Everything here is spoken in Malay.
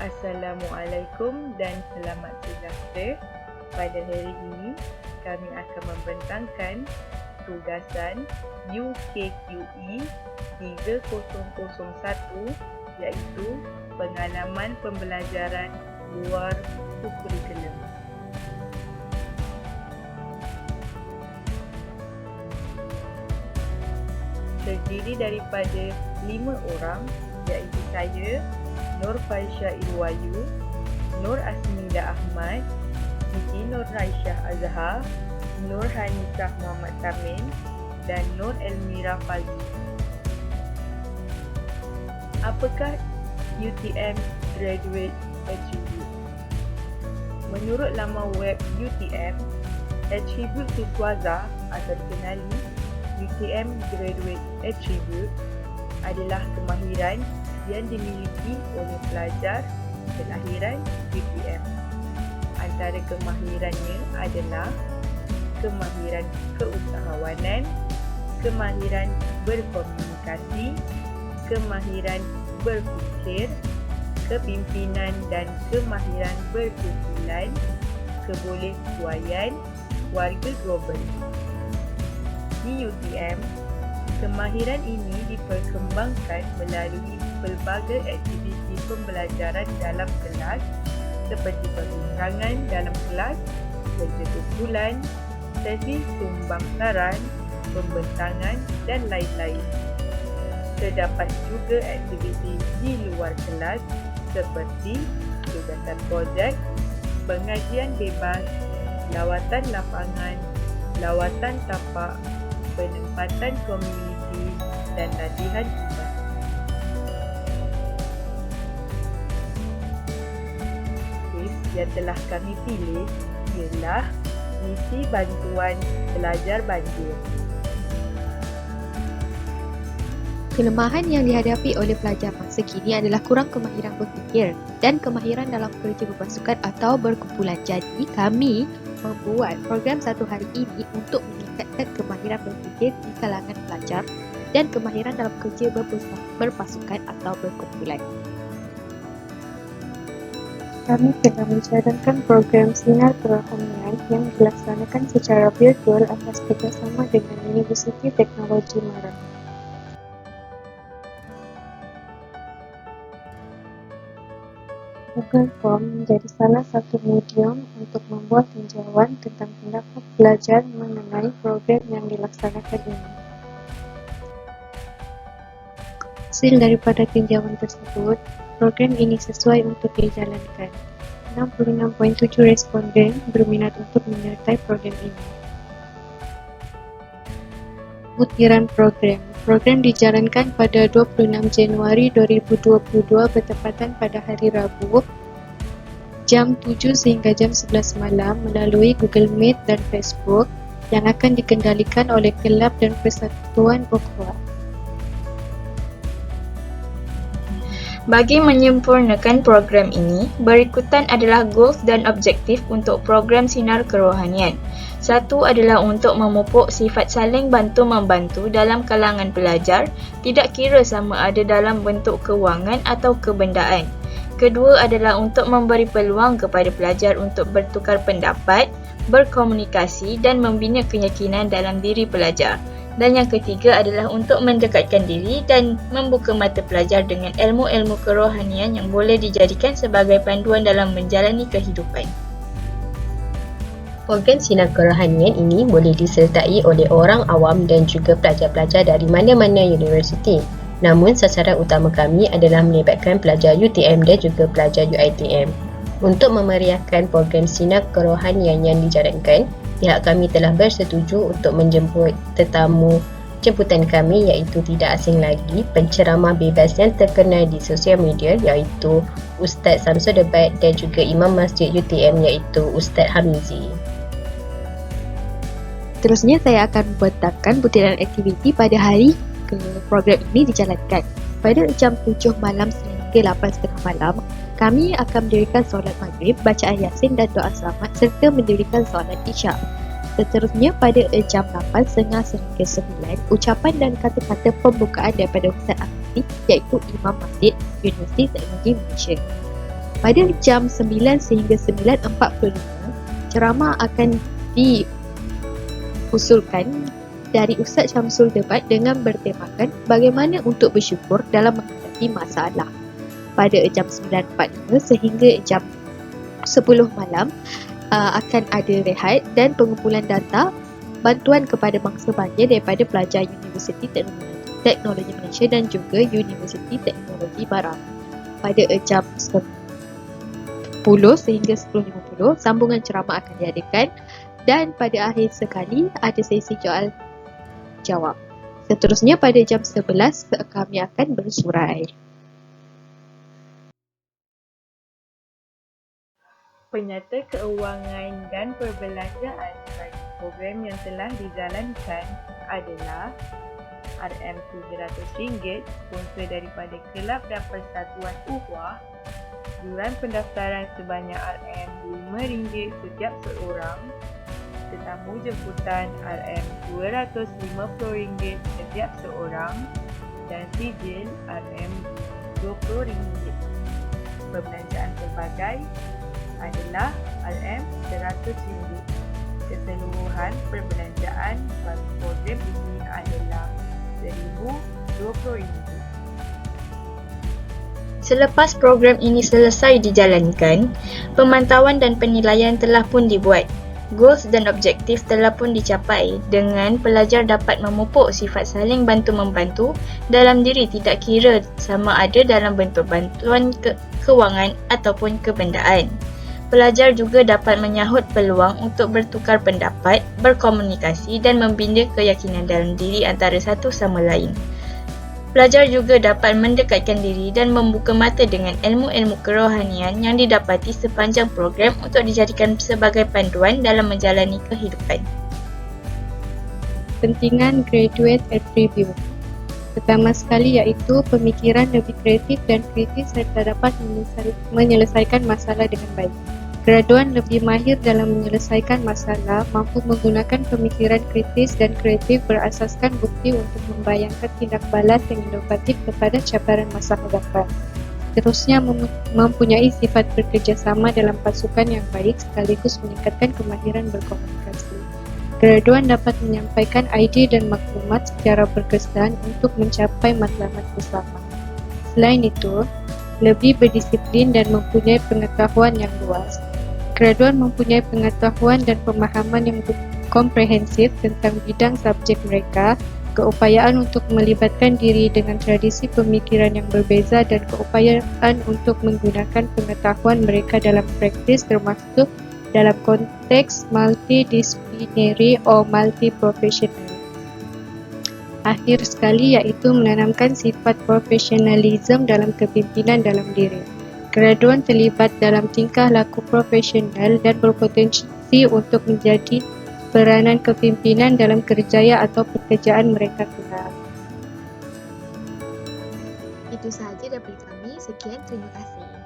Assalamualaikum dan selamat sejahtera. Pada hari ini, kami akan membentangkan tugasan UKQE 3001 iaitu pengalaman pembelajaran luar kurikulum. Terdiri daripada 5 orang iaitu saya, Nur Faisha Irwayu, Nur Asmida Ahmad, Siti Nur Raisyah Azhar, Nur Hanisah Muhammad Tamin dan Nur Elmira Fazli. Apakah UTM Graduate Attribute? Menurut laman web UTM, Attribute Siswaza atau dikenali UTM Graduate Attribute adalah kemahiran yang dimiliki oleh pelajar kelahiran UTM. Antara kemahirannya adalah kemahiran keusahawanan, kemahiran berkomunikasi, kemahiran berfikir, kepimpinan dan kemahiran berkumpulan, kebolehbuayan, warga global. Di UTM, kemahiran ini diperkembangkan melalui pelbagai aktiviti pembelajaran dalam kelas seperti perbincangan dalam kelas, kerja kumpulan, sesi sumbang saran, pembentangan dan lain-lain. Terdapat juga aktiviti di luar kelas seperti tugasan projek, pengajian bebas, lawatan lapangan, lawatan tapak, penempatan komuniti dan latihan tugas. Yang telah kami pilih ialah misi bantuan pelajar banjir. Kelemahan yang dihadapi oleh pelajar masa kini adalah kurang kemahiran berfikir dan kemahiran dalam kerja berpasukan atau berkumpulan. Jadi, kami membuat program satu hari ini untuk meningkatkan kemahiran berfikir di kalangan pelajar dan kemahiran dalam kerja berpasukan atau berkumpulan. Kami telah menjalankan program Sinar Kerohanian yang dilaksanakan secara virtual atas kerjasama dengan Universiti Teknologi Maran. Google Form menjadi salah satu medium untuk membuat tinjauan tentang pendapat pelajar mengenai program yang dilaksanakan ini. Hasil daripada tinjauan tersebut, program ini sesuai untuk dijalankan. 66.7 responden berminat untuk menyertai program ini. Butiran program. Program dijalankan pada 26 Januari 2022 bertepatan pada hari Rabu jam 7 sehingga jam 11 malam melalui Google Meet dan Facebook yang akan dikendalikan oleh Kelab dan Persatuan Ukhuwah. Bagi menyempurnakan program ini, berikutan adalah goals dan objektif untuk program Sinar Kerohanian. Satu adalah untuk memupuk sifat saling bantu-membantu dalam kalangan pelajar, tidak kira sama ada dalam bentuk kewangan atau kebendaan. Kedua adalah untuk memberi peluang kepada pelajar untuk bertukar pendapat, berkomunikasi dan membina keyakinan dalam diri pelajar. Dan yang ketiga adalah untuk mendekatkan diri dan membuka mata pelajar dengan ilmu-ilmu kerohanian yang boleh dijadikan sebagai panduan dalam menjalani kehidupan. Program Sinar Kerohanian ini boleh disertai oleh orang awam dan juga pelajar-pelajar dari mana-mana universiti. Namun sasaran utama kami adalah melibatkan pelajar UTM dan juga pelajar UiTM. Untuk memeriahkan program Sinar Kerohanian yang dijalankan, pihak kami telah bersetuju untuk menjemput tetamu jemputan kami iaitu tidak asing lagi penceramah bebas yang terkenal di sosial media iaitu Ustaz Samsul Debat dan juga Imam Masjid UTM iaitu Ustaz Hamizi. Terusnya saya akan membentangkan butiran aktiviti pada hari program ini dijalankan. Pada jam 7 malam sehingga 8.30 malam, kami akan mendirikan solat maghrib, bacaan Yasin dan doa selamat serta mendirikan solat Isyak. Seterusnya pada jam 8.30 sehingga 9, ucapan dan kata-kata pembukaan daripada Ustaz Ahmadi iaitu Imam Masjid Universiti Teknologi Malaysia. Pada jam 9 sehingga 9.45, ceramah akan diusulkan dari Ustaz Syamsul Debat dengan bertemakan bagaimana untuk bersyukur dalam menghadapi masalah. Pada jam 9.45 sehingga jam 10 malam akan ada rehat dan pengumpulan data bantuan kepada bangsa-bangsa daripada pelajar Universiti Teknologi Malaysia dan juga Universiti Teknologi Baram. Pada jam 10 sehingga 10.50, sambungan ceramah akan diadakan dan pada akhir sekali ada sesi soal jawab. Seterusnya pada jam 11 kami akan bersurai. Penyata keuangan dan perbelanjaan bagi program yang telah dijalankan adalah RM700 sponsor daripada Kelab dan Persatuan Uhwah, yuran pendaftaran sebanyak RM5 setiap seorang, tetamu jemputan RM250 setiap seorang dan sijil RM20. Perbelanjaan pelbagai adalah RM100. Keseluruhan perbelanjaan bagi program ini adalah RM1,020. Selepas program ini selesai dijalankan, pemantauan dan penilaian telah pun dibuat. Goals dan objektif telah pun dicapai dengan pelajar dapat memupuk sifat saling bantu-membantu dalam diri, tidak kira sama ada dalam bentuk bantuan kewangan ataupun kebendaan. Pelajar juga dapat menyahut peluang untuk bertukar pendapat, berkomunikasi dan membina keyakinan dalam diri antara satu sama lain. Pelajar juga dapat mendekatkan diri dan membuka mata dengan ilmu-ilmu kerohanian yang didapati sepanjang program untuk dijadikan sebagai panduan dalam menjalani kehidupan. Pentingan graduate attribute. Pertama sekali iaitu pemikiran lebih kreatif dan kritis serta dapat menyelesaikan masalah dengan baik. Graduan lebih mahir dalam menyelesaikan masalah, mampu menggunakan pemikiran kritis dan kreatif berasaskan bukti untuk membayangkan tindak balas yang inovatif kepada cabaran masa hadapan. Seterusnya mempunyai sifat bekerjasama dalam pasukan yang baik sekaligus meningkatkan kemahiran berkomunikasi. Graduan dapat menyampaikan idea dan maklumat secara berkesan untuk mencapai matlamat bersama. Selain itu, lebih berdisiplin dan mempunyai pengetahuan yang luas. Graduan mempunyai pengetahuan dan pemahaman yang komprehensif tentang bidang subjek mereka, keupayaan untuk melibatkan diri dengan tradisi pemikiran yang berbeza dan keupayaan untuk menggunakan pengetahuan mereka dalam praktis termasuk dalam konteks multidisciplinary atau multi-professional. Akhir sekali iaitu menanamkan sifat profesionalisme dalam kepimpinan dalam diri. Graduan terlibat dalam tingkah laku profesional dan berpotensi untuk menjadi peranan kepimpinan dalam kerjaya atau pekerjaan mereka kelak. Itu sahaja daripada kami. Sekian, terima kasih.